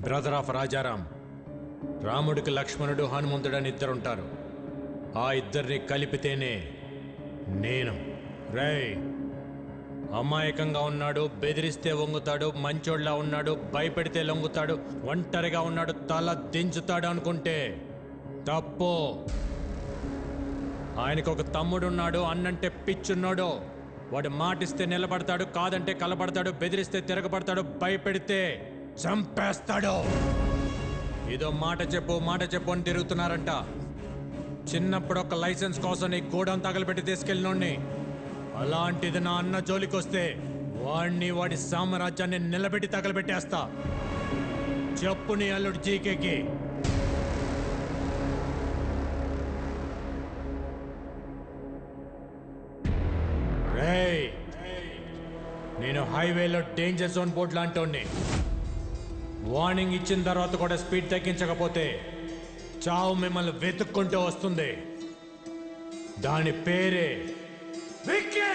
Brother of Rajaram. రాముడికి లక్ష్మణుడు హనుమంతుడని ఇద్దరుంటారు. ఆ ఇద్దరిని కలిపితేనే నేను. రేయ్, అమాయకంగా ఉన్నాడు, బెదిరిస్తే వంగుతాడు, మంచోళ్ళ ఉన్నాడు, భయపెడితే లొంగుతాడు, ఒంటరిగా ఉన్నాడు, తల దించుతాడు అనుకుంటే తప్పు. ఆయనకు ఒక తమ్ముడున్నాడు, అన్నంటే పిచ్చున్నాడు. వాడు మాటిస్తే నిలబడతాడు, కాదంటే కలబడతాడు, బెదిరిస్తే తిరగబడతాడు, భయపెడితే చంపేస్తాడు. ఏదో మాట చెప్పు అని తిరుగుతున్నారంట. చిన్నప్పుడు ఒక లైసెన్స్ కోసం నీ గోడౌన్ తగలబెట్టి తీసుకెళ్ళినోడిని. అలాంటిది నా అన్న జోలికొస్తే వాడిని, వాడి సామ్రాజ్యాన్ని నిలబెట్టి తగలబెట్టేస్తా. చెప్పు నీ అల్లుడు జీకేకి. రేయ్, నేను హైవేలో డేంజర్ జోన్ బోర్డు లాంటి వార్నింగ్ ఇచ్చిన తర్వాత కూడా స్పీడ్ తగ్గించకపోతే చావు మిమ్మల్ని వెతుక్కుంటూ వస్తుంది. దాని పేరే విక్కీ.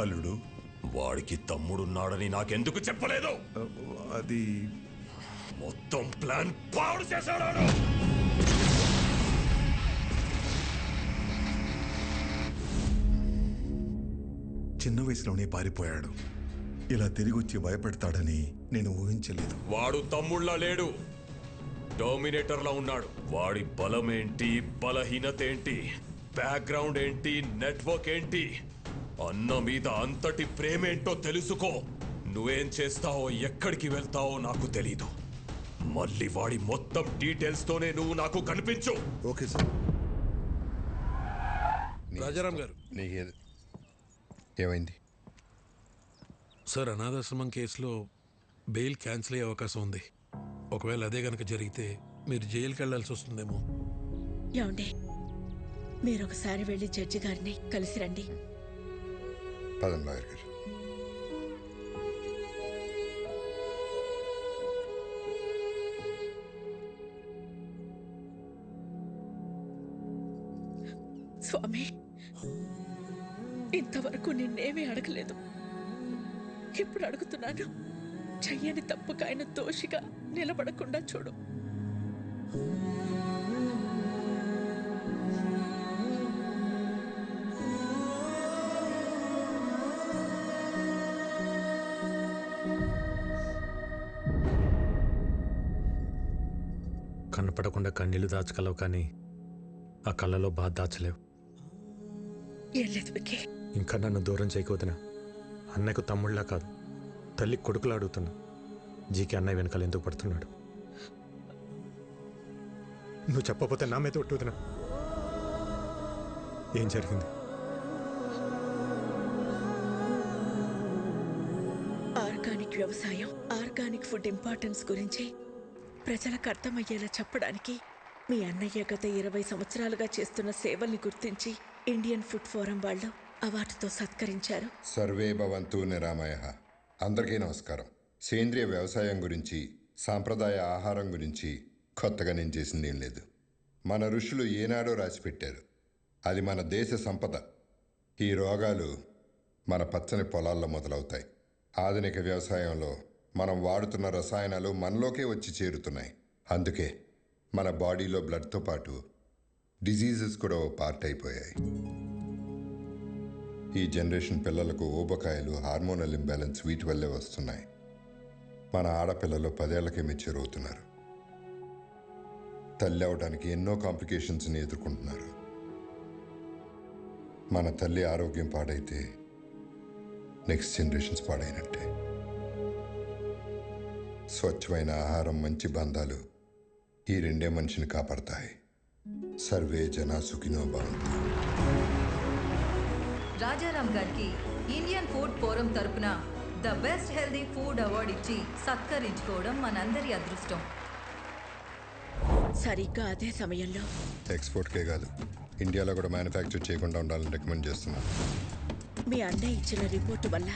అల్లుడు, వాడికి తమ్ముడున్నాడని నాకెందుకు చెప్పలేదు? అది మొత్తం ప్లాన్ పాడు చేశాడు. చిన్న వయసులోనే పారిపోయాడు. ఇలా తిరిగి వచ్చి భయపెడతాడని నేను ఊహించలేదు. వాడు తమ్ముళ్ళ లేడు, డామినేటర్లా ఉన్నాడు. వాడి బలమేంటి, బలహీనత ఏంటి, బ్యాక్గ్రౌండ్ ఏంటి, నెట్వర్క్ ఏంటి, అన్న మీద అంతటి ప్రేమేంటో తెలుసుకో. నువ్వేం చేస్తావో, ఎక్కడికి వెళ్తావో నాకు తెలీదు. మళ్ళీ వాడి మొత్తం డీటెయిల్స్ తోనే నువ్వు నాకు కనిపించు. Okay sir. రాజారాం గారు, ఏమైంది సార్? అనాథాశ్రమం కేసులో బెయిల్ క్యాన్సిల్ అయ్యే అవకాశం ఉంది. ఒకవేళ అదే గనక జరిగితే మీరు జైలుకి వెళ్లాల్సి వస్తుందేమో. ఏమండి, మీరు ఒకసారి వెళ్ళి జడ్జి గారిని కలిసి రండి. పదం లాయర్ గారు. స్వామి, ఇంతవరకు నిన్నేమీ అడగలేదు. ఇప్పుడు అడుగుతున్నాను. చెయ్యని తప్పుకు ఆయన దోషిగా నిలబడకుండా చూడు. కనపడకుండా కన్నీళ్లు దాచగలవు, కానీ ఆ కళ్ళలో బాధ దాచలేవు. ఏం లేదు విక్కీ. ఇంకా నన్ను దూరం చేయకపోతున్నా. అన్నకు తమ్ముళ్ళ కాదు, తల్లి కొడుకులా అడుగుతున్నా. జీకే అన్నయ్య వెనకాల ఎందుకు పడుతున్నాడు? నువ్వు చెప్పకపోతే నా మీద ఒట్టుదినా? ఏం జరిగింది? ఆర్గానిక్ వ్యవసాయం, ఆర్గానిక్ ఫుడ్ ఇంపార్టెన్స్ గురించి ప్రజలకు అర్థమయ్యేలా చెప్పడానికి మీ అన్నయ్య గత 20 సంవత్సరాలుగా చేస్తున్న సేవల్ని గుర్తించి ఇండియన్ ఫుడ్ ఫోరం వాళ్ళు అవార్డుతో సత్కరించారు. సర్వే భవంతు నిరామయః. అందరికీ నమస్కారం. సేంద్రియ వ్యవసాయం గురించి, సాంప్రదాయ ఆహారం గురించి కొత్తగా నేను చేసింది ఏం లేదు. మన ఋషులు ఏనాడో రాసిపెట్టారు. అది మన దేశ సంపద. ఈ రోగాలు మన పచ్చని పొలాల్లో మొదలవుతాయి. ఆధునిక వ్యవసాయంలో మనం వాడుతున్న రసాయనాలు మనలోకే వచ్చి చేరుతున్నాయి. అందుకే మన బాడీలో బ్లడ్తో పాటు డిజీజెస్ కూడా ఓ పార్ట్ అయిపోయాయి. ఈ జనరేషన్ పిల్లలకు ఊబకాయలు, హార్మోనల్ ఇంబ్యాలెన్స్ వీటి వల్లే వస్తున్నాయి. మన ఆడపిల్లలు 10 ఏళ్లకే మెచ్యూర్ అవుతున్నారు. తల్లి అవడానికి ఎన్నో కాంప్లికేషన్స్ని ఎదుర్కొంటున్నారు. మన తల్లి ఆరోగ్యం పాడైతే నెక్స్ట్ జనరేషన్స్ పాడైనట్టే. స్వచ్ఛమైన ఆహారం, మంచి బంధాలు ఈ రెండే మనిషిని కాపాడతాయి. సర్వే జనా సుఖినో భవంతు. రాజారాం గారికి ఇండియన్ ఫుడ్ ఫోరం తరపున the best healthy food award ఇచ్చి సత్కరించుకోవడం మనందరి అదృష్టం. సరిగ్గా అదే సమయంలో ఎక్స్పోర్ట్కే కాదు, ఇండియాలో కూడా మ్యానుఫ్యాక్చర్ చేయకుండా ఉండాలని రికమెండ్ చేస్తున్నాను. మీ అన్నయ్య ఇచ్చిన రిపోర్టు వల్ల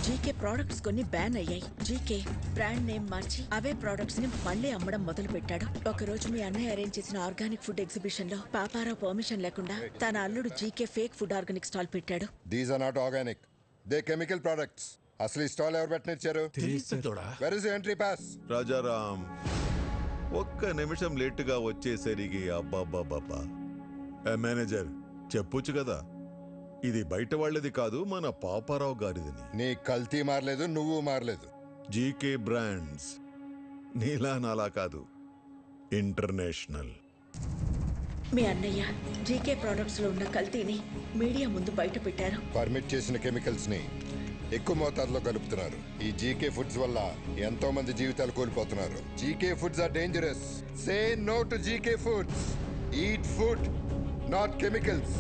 జీకే ప్రోడక్ట్స్ కొన్ని బ్యాన్ అయ్యాయి. జీకే బ్రాండ్ నేమ్ మార్చి అవే ప్రోడక్ట్స్ ని మళ్ళీ అమ్మడం మొదలు పెట్టాడు. ఒకరోజు మీ అన్నయ్య అరేంజ్ చేసిన ఆర్గానిక్ ఫుడ్ ఎగ్జిబిషన్ లో పాపారావు పర్మిషన్ లేకుండా తన అల్లుడు GK fake food organic stall పెట్టాడు. These are not organic, they chemical products. అసలు ఈ స్టాల్ ఎవరు పెట్టనిచ్చారు? Where is entry pass? Rajaram ఒక్క నిమిషం లేటుగా వచ్చేసరికి అబ్బాబ్బాబ్బా. మేనేజర్ చెప్పొచ్చు కదా, ఇది బయట వాళ్ళది కాదు, మన పాపారావు గారిదని. నీ కల్తీ మారలేదు, నువ్వు మారలేదు. జీకే బ్రాండ్స్ నీలా నాలా కాదు, ఇంటర్నేషనల్. మీ అన్నయ్య జీకే ప్రోడక్ట్స్ లో ఉన్న కల్తీని మీడియా ముందు బయట పెట్టారు. పర్మిట్ చేసిన కెమికల్స్ ని ఎక్కువ మోతాదులో కలుపుతున్నారు. ఈ జీకే ఫుడ్స్ వల్ల ఎంతో మంది జీవితాలు కోల్పోతున్నారు. GK foods are dangerous. Say no to GK foods. Eat food, not chemicals.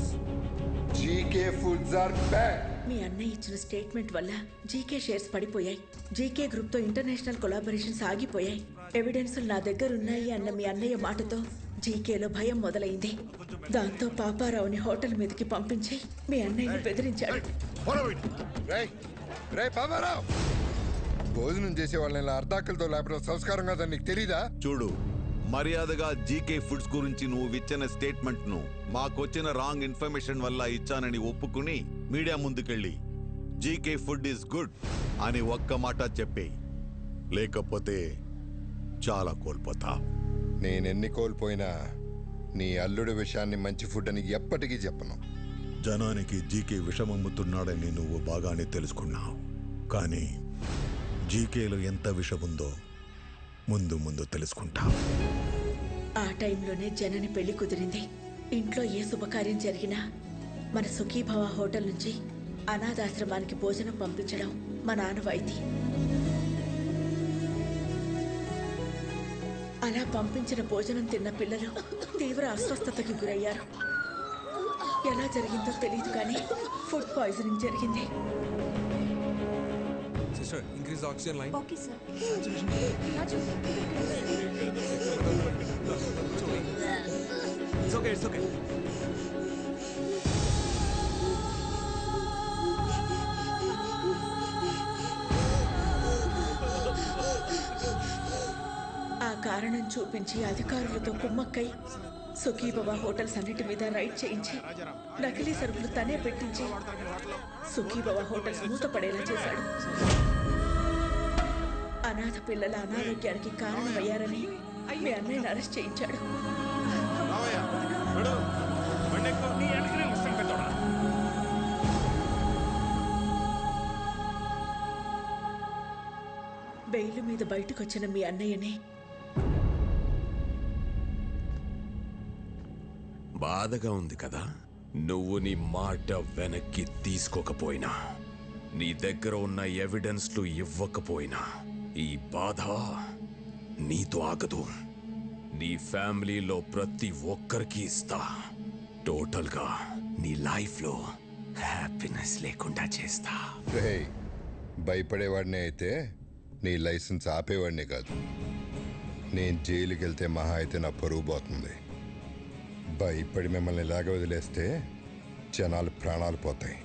GK foods are bad. మీ అన్నయ్య ఇచ్చిన స్టేట్మెంట్ వల్ల జీకే షేర్స్ పడిపోయాయి. జీకే గ్రూప్ తో ఇంటర్నేషనల్ కొలాబరేషన్స్ ఆగిపోయాయి. ఎవిడెన్స్ నా దగ్గర ఉన్నాయి అన్న మీ అన్నయ్య మాటతో జీకేలో భయం మొదలైంది. దాంతో పాపారావుని హోటల్ మీదకి పంపించి మీ అన్నయ్యని బెదిరించాడు. పాపారావు, భోజనం చేసే వాళ్ళని అర్ధాకలతో లేపడం సంస్కారం కాదని నీకు తెలీదా? చూడు, మర్యాదగా జీకే ఫుడ్స్ గురించి నువ్వు ఇచ్చిన స్టేట్మెంట్ ను మాకొచ్చిన రాంగ్ ఇన్ఫర్మేషన్ వల్ల ఇచ్చానని ఒప్పుకుని మీడియా ముందుకెళ్ళి జీకే ఫుడ్ ఈస్ గుడ్ అని ఒక్క మాట చెప్పే, లేకపోతే చాలా కోల్పోతా. నేనెన్ని కోల్పోయినా నీ అల్లుడి విషయాన్ని మంచి ఫుడ్ అని ఎప్పటికీ చెప్పను. జనానికి జీకే విషమమ్ముతున్నాడని నువ్వు బాగానే తెలుసుకున్నావు, కానీ జీకేలో ఎంత విషముందో ముందు ముందు తెలుసుకుంటా. ఆ టైంలోనే జనని పెళ్లి కుదిరింది. ఇంట్లో ఏ శుభకార్యం జరిగినా మన సుఖీభవ హోటల్ నుంచి అనాథాశ్రమానికి భోజనం పంపించడం మా ఆనవాయితీ. అలా పంపించిన భోజనం తిన్న పిల్లలు తీవ్ర అస్వస్థతకి గురయ్యారు. ఎలా జరిగిందో తెలియదు కానీ ఫుడ్ పాయిజనింగ్ జరిగింది. Sister, increase the oxygen line. Okay, sir. It's okay, it's okay. ఆ కారణం చూపించి అధికారులతో కుమ్మక్కై సుఖీభవ హోటల్స్ అన్నిటి మీద రైడ్ చేయించి నకిలీ సరుకులు తనే పెట్టించి సుఖీభవ హోటల్స్ మూతపడేలా చేశాడు. అనాథ పిల్లల అనారోగ్యానికి కారణమయ్యారని మీ అన్నయ్యని అరెస్ట్ చేయించాడు. బెయిల్ మీద బయటకొచ్చిన మీ అన్నయ్యని బాధగా ఉంది కదా, నువ్వు నీ మాట వెనక్కి తీసుకోకపోయినా నీ దగ్గర ఉన్న ఎవిడెన్స్లు ఇవ్వకపోయినా ఈ బాధ నీతో ఆగదు. నీ ఫ్యామిలీలో ప్రతి ఒక్కరికి ఇస్తా. టోటల్గా నీ లైఫ్లో హ్యాపీనెస్ లేకుండా చేస్తా. రేయ్, భయపడేవాడినే అయితే నీ లైసెన్స్ ఆపేవాడినే కాదు. నేను జైలుకి వెళ్తే మహా అయితే నా పరువు పోతుంది. భయపడి మిమ్మల్ని ఇలాగ వదిలేస్తే జనాలు ప్రాణాలు పోతాయి.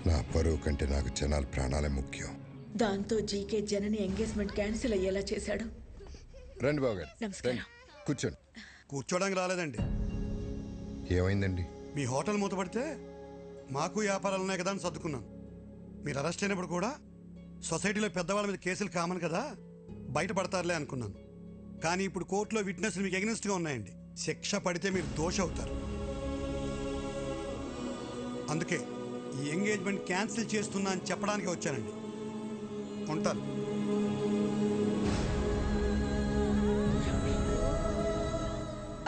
నా పరువు కంటే నాకు జనాల ప్రాణాలే ముఖ్యం. దాంతో జీకే జనని ఎంగేజ్మెంట్ క్యాన్సిల్ అయ్యేలా చేశాడు. రండి బాబు గారు, నమస్కారం. రండి, కూర్చోండి. కూర్చోడానికి రాలేదండి. ఏమైందండి? మీ హోటల్ మూతపడితే మాకు వ్యాపారాలు ఉన్నాయి కదా అని సర్దుకున్నాను. మీరు అరెస్ట్ అయినప్పుడు కూడా సొసైటీలో పెద్దవాళ్ళ మీద కేసులు కామన్ కదా, బయటపడతారులే అనుకున్నాను. కానీ ఇప్పుడు కోర్టులో విట్నెస్లు మీకు ఎగ్నెస్ట్గా ఉన్నాయండి. శిక్ష పడితే మీరు దోష అవుతారు. అందుకే ఈ ఎంగేజ్మెంట్ క్యాన్సిల్ చేస్తున్నా అని చెప్పడానికి వచ్చానండి. ఉంటాను.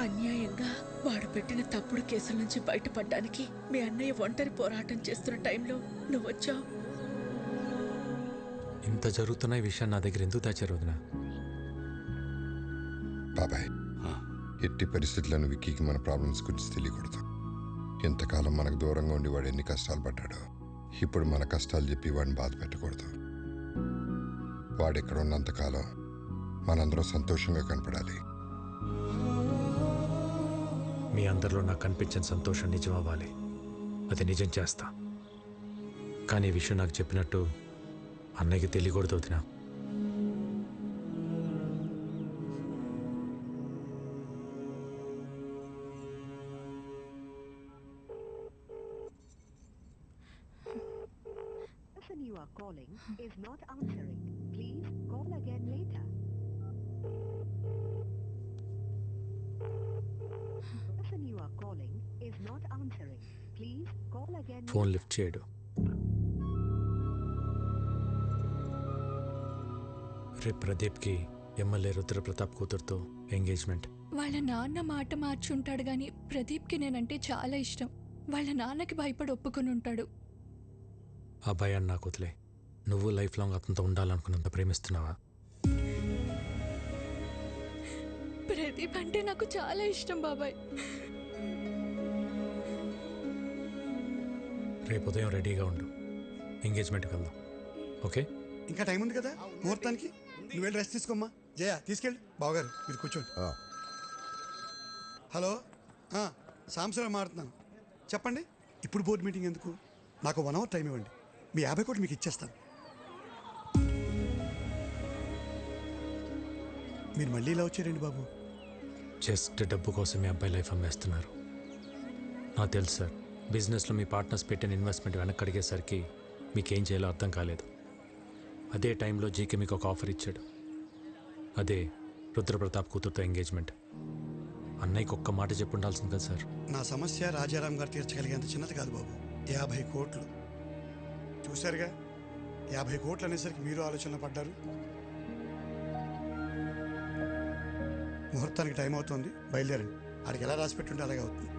అన్యాయంగా వాడు పెట్టిన తప్పుడు కేసుల నుంచి బయటపడడానికి మీ అన్నయ్య ఒంటరి పోరాటం చేస్తున్న టైంలో నువ్వు వచ్చావు. ఇంత జరుగుతున్న ఈ విషయం నా దగ్గర ఎందుకు దాచారు వదిన? బాబాయ్, ఎట్టి పరిస్థితులను విక్కీకి మన ప్రాబ్లమ్స్ గురించి తెలియకూడదు. ఎంతకాలం మనకు దూరంగా ఉండి వాడు ఎన్ని కష్టాలు పడ్డాడో, ఇప్పుడు మన కష్టాలు చెప్పి వాడిని బాధ పెట్టకూడదు. వాడెక్కడ ఉన్నంతకాలం మనందరం సంతోషంగా కనపడాలి. మీ అందరిలో నాకు కనిపించిన సంతోషం నిజం అవ్వాలి. అది నిజం చేస్తా. కానీ ఈ విషయం నాకు చెప్పినట్టు అన్నయ్యకి తెలియకూడదు వదినా. You are calling is not answering. Please call again later. Person you are calling is not answering. Please call again. Phone lift చేయడు. రేపు ప్రదీప్కి ఎమ్మెల్యే రుద్రప్రతాప్ కూతురుతో ఎంగేజ్మెంట్. వాళ్ళ నాన్న మాట మార్చుంటాడు గాని ప్రదీప్కి నేనంటే చాలా ఇష్టం. వాళ్ళ నాన్నకి భయపడి ఒప్పుకొని ఉంటాడు. ఆ భయాన్ని నాకు వదిలే. నువ్వు లైఫ్ లాంగ్ అతనితో ఉండాలనుకున్నంత ప్రేమిస్తున్నావా? ప్రదీప్ అంటే నాకు చాలా ఇష్టం బాబాయ్. రేపు ఉదయం రెడీగా ఉండు, ఎంగేజ్మెంట్కి వెళ్దాం. ఓకే? ఇంకా టైం ఉంది కదా ముహూర్తానికి. నువ్వు వెళ్ళి రెస్ట్ తీసుకోమ్మా. జయ తీసుకెళ్ళి. బావగారు మీరు కూర్చోండి. హలో, సాంసరావు మాట్లాడుతున్నాను. చెప్పండి. ఇప్పుడు బోర్డు మీటింగ్ ఎందుకు? నాకు 1 hour టైం ఇవ్వండి. మీ 50 కోట్లు మీకు ఇచ్చేస్తాను. మీరు మళ్ళీ ఇలా వచ్చారండి బాబు. జస్ట్ డబ్బు కోసం మీ అబ్బాయి లైఫ్ అమ్మేస్తున్నారు. నాకు తెలుసు సార్, బిజినెస్లో మీ పార్ట్నర్స్ పెట్టిన ఇన్వెస్ట్మెంట్ వెనక్కి అడిగేసరికి మీకేం చేయాలో అర్థం కాలేదు. అదే టైంలో జీకే మీకు ఒక ఆఫర్ ఇచ్చాడు. అదే రుద్రప్రతాప్ కూతురుతో ఎంగేజ్మెంట్. అన్నయ్యకి ఒక్క మాట చెప్పు ఉండాల్సింది కదా సార్. నా సమస్య రాజారాం గారు తీర్చగలిగేంత చిన్నది కాదు బాబు. 50 కోట్లు చూశారుగా. 50 కోట్లు అనేసరికి మీరు ఆలోచన పడ్డారు. ముహూర్తానికి టైం అవుతుంది, బయలుదేరండి. ఆడికి ఎలా రాసి పెట్టుంటే అలాగే అవుతుంది.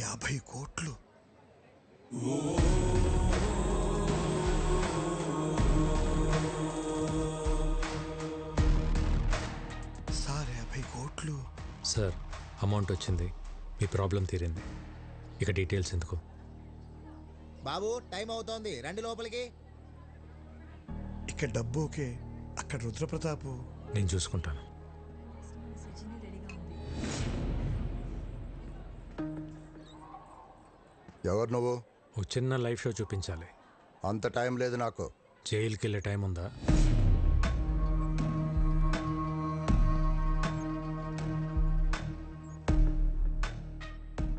యాభై కోట్లు సార్. 50 కోట్లు సార్, అమౌంట్ వచ్చింది, మీ ప్రాబ్లం తీరింది. ఇక డీటెయిల్స్ ఎందుకు? బాబు టైం అవుతోంది, రండి లోపలికి. ఇక్కడ డబ్బు ఓకే, అక్కడ రుద్రప్రతాపు. నేను చూసుకుంటాను. ఎవరు నువ్వు? ఒక చిన్న లైవ్ షో చూపించాలి. అంత టైం లేదు నాకు. జైలుకి వెళ్ళే టైం ఉందా?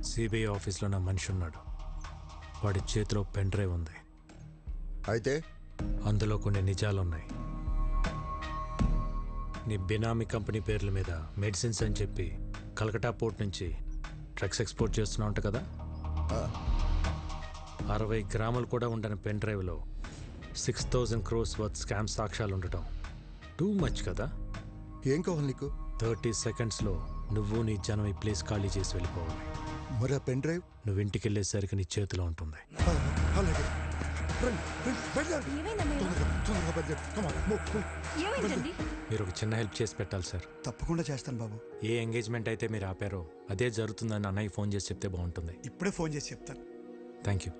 సిబిఐ ఆఫీస్లో నా మనిషి ఉన్నాడు. వాడి చేతిలో పెన్ డ్రైవ్ ఉంది. అయితే అందులో కొన్ని నిజాలున్నాయి. నీ బినామీ కంపెనీ పేర్ల మీద మెడిసిన్స్ అని చెప్పి కలకటా పోర్ట్ నుంచి డ్రగ్స్ ఎక్స్పోర్ట్ చేస్తున్నావు అంట కదా. 60 గ్రాములు కూడా ఉండని పెన్ డ్రైవ్లో 6000 crores వర్త్ స్కామ్ సాక్ష్యాలు ఉండటం టూ మచ్ కదా. ఏం కావాలి నీకు? 30 సెకండ్స్లో నువ్వు నీ జనం ఈ ప్లేస్ ఖాళీ చేసి వెళ్ళిపోవాలి. మరి ఆ పెన్ డ్రైవ్? నువ్వు ఇంటికి వెళ్ళేసరికి నీ చేతిలో ఉంటుంది. అలాగే మీరు ఒక చిన్న హెల్ప్ చేసి పెట్టాలి సార్. తప్పకుండా చేస్తాను బాబు. ఏ ఎంగేజ్మెంట్ అయితే మీరు ఆపారో అదే జరుగుతుందని అన్నయ్య ఫోన్ చేసి చెప్తే బాగుంటుంది. ఇప్పుడే ఫోన్ చేసి చెప్తాను. Thank you.